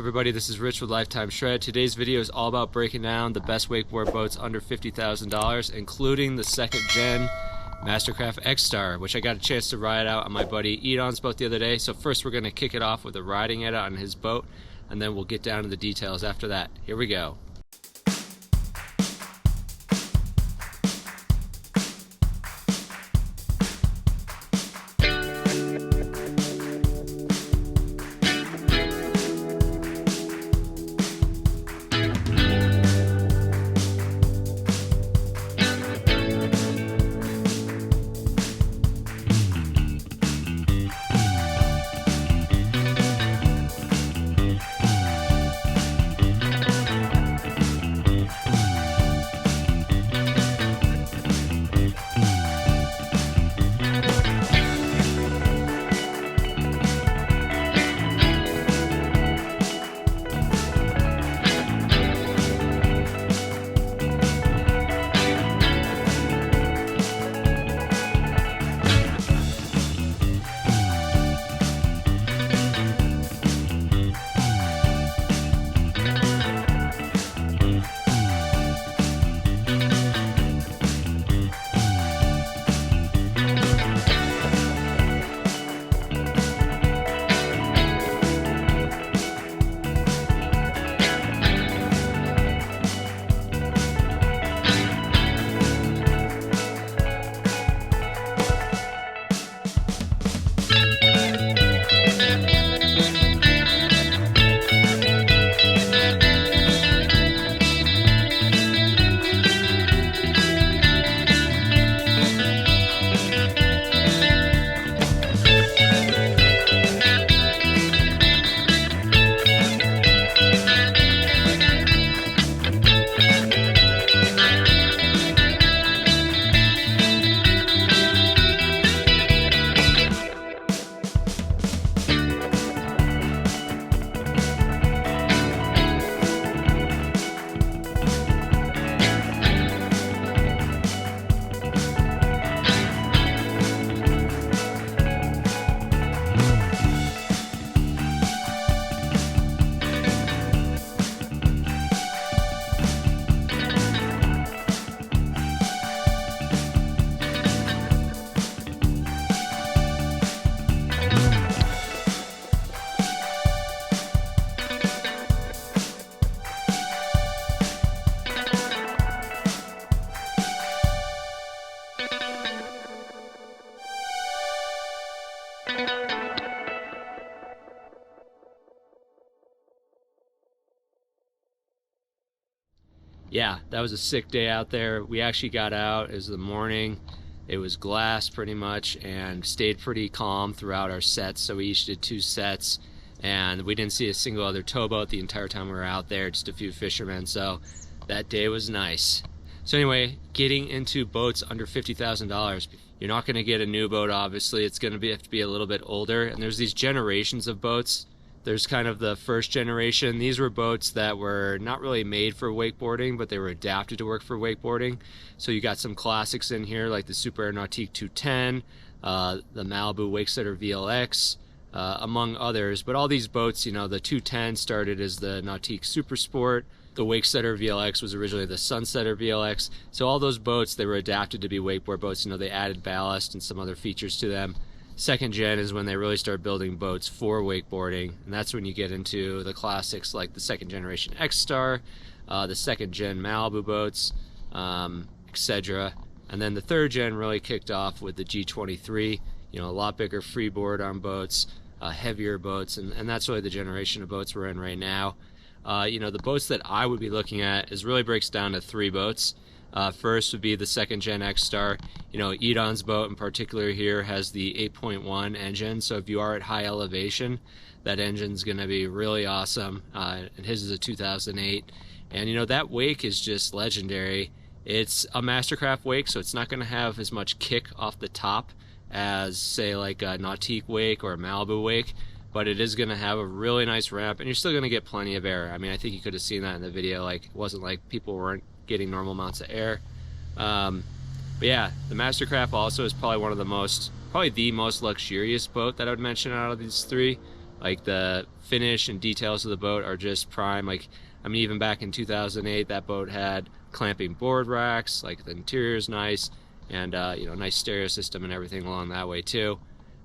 everybody, this is Rich with Lifetime Shred. Today's video is all about breaking down the best wakeboard boats under $50,000, including the second gen Mastercraft Xstar, which I got a chance to ride out on my buddy Edan's boat the other day. So first we're going to kick it off with a riding edit on his boat, and then we'll get down to the details after that. Here we go. Yeah, that was a sick day out there. We actually got out, it was the morning, it was glass pretty much, and stayed pretty calm throughout our sets. So we each did 2 sets, and we didn't see a single other towboat the entire time we were out there, just a few fishermen. So that day was nice. So anyway, getting into boats under $50,000, you're not going to get a new boat, obviously. It's going to have to be a little bit older, and there's these generations of boats. There's kind of the first generation. These were boats that were not really made for wakeboarding, but they were adapted to work for wakeboarding. So you got some classics in here like the Super Air Nautique 210, the Malibu Wakesteader VLX, among others. But all these boats, you know, the 210 started as the Nautique Super Sport. The Wakesteader VLX was originally the Sunsetter VLX. So all those boats, they were adapted to be wakeboard boats. You know, they added ballast and some other features to them. Second gen is when they really start building boats for wakeboarding, and that's when you get into the classics like the second generation Xstar, the second gen Malibu boats, etc. And then the third gen really kicked off with the G23, you know, a lot bigger freeboard on boats, heavier boats, and that's really the generation of boats we're in right now. You know, the boats that I would be looking at really breaks down to 3 boats. First would be the second gen Xstar. You know, Edan's boat in particular here has the 8.1 engine, so if you are at high elevation, that engine's going to be really awesome. And his is a 2008, and you know, that wake is just legendary. It's a Mastercraft wake, so it's not going to have as much kick off the top as, say, like a Nautique wake or a Malibu wake, but it is going to have a really nice ramp, and you're still going to get plenty of air. I mean, I think you could have seen that in the video. Like, it wasn't like people weren't getting normal amounts of air. But yeah, the Mastercraft also is probably the most luxurious boat that I would mention out of these 3. Like the finish and details of the boat are just prime. Like, I mean, even back in 2008, that boat had clamping board racks. Like the interior is nice, and you know, nice stereo system and everything along that way too.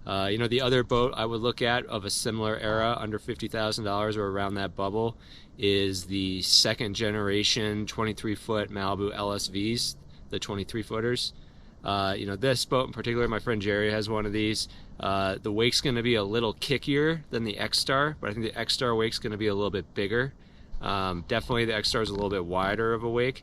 You know, the other boat I would look at of a similar era, under $50,000 or around that bubble, is the second generation 23-foot Malibu LSVs, the 23-footers. You know, this boat in particular, my friend Jerry has one of these. The wake's going to be a little kickier than the Xstar, but I think the Xstar wake's going to be a little bit bigger. Definitely the Xstar is a little bit wider of a wake.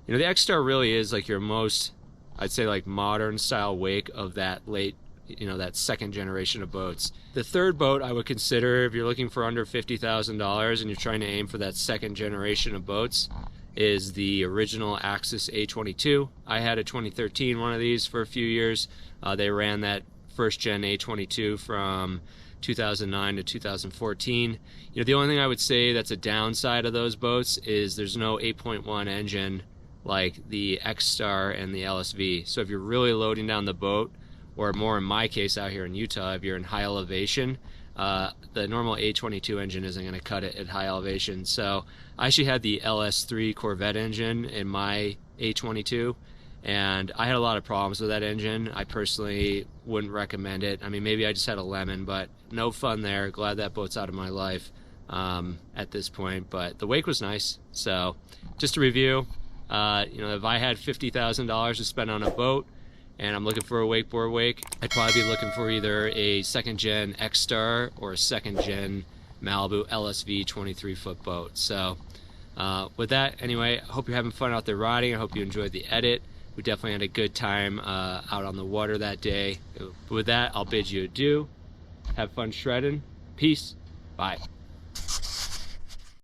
You know, the Xstar really is like your most, I'd say, like modern style wake of that late, you know, that second generation of boats. The third boat I would consider, if you're looking for under $50,000 and you're trying to aim for that second generation of boats, is the original Axis A22. I had a 2013 one of these for a few years. They ran that first gen A22 from 2009 to 2014. You know, the only thing I would say that's a downside of those boats is there's no 8.1 engine like the Xstar and the LSV. So if you're really loading down the boat, or more in my case out here in Utah, if you're in high elevation, the normal A22 engine isn't going to cut it at high elevation. So I actually had the LS3 Corvette engine in my A22, and I had a lot of problems with that engine. I personally wouldn't recommend it. I mean, maybe I just had a lemon, but no fun there. Glad that boat's out of my life at this point, but the wake was nice. So just to review, you know, if I had $50,000 to spend on a boat, and I'm looking for a wakeboard wake, I'd probably be looking for either a second gen Xstar or a second gen Malibu LSV 23-foot boat. So with that, anyway, I hope you're having fun out there riding. I hope you enjoyed the edit. We definitely had a good time out on the water that day. With that, I'll bid you adieu. Have fun shredding. Peace. Bye.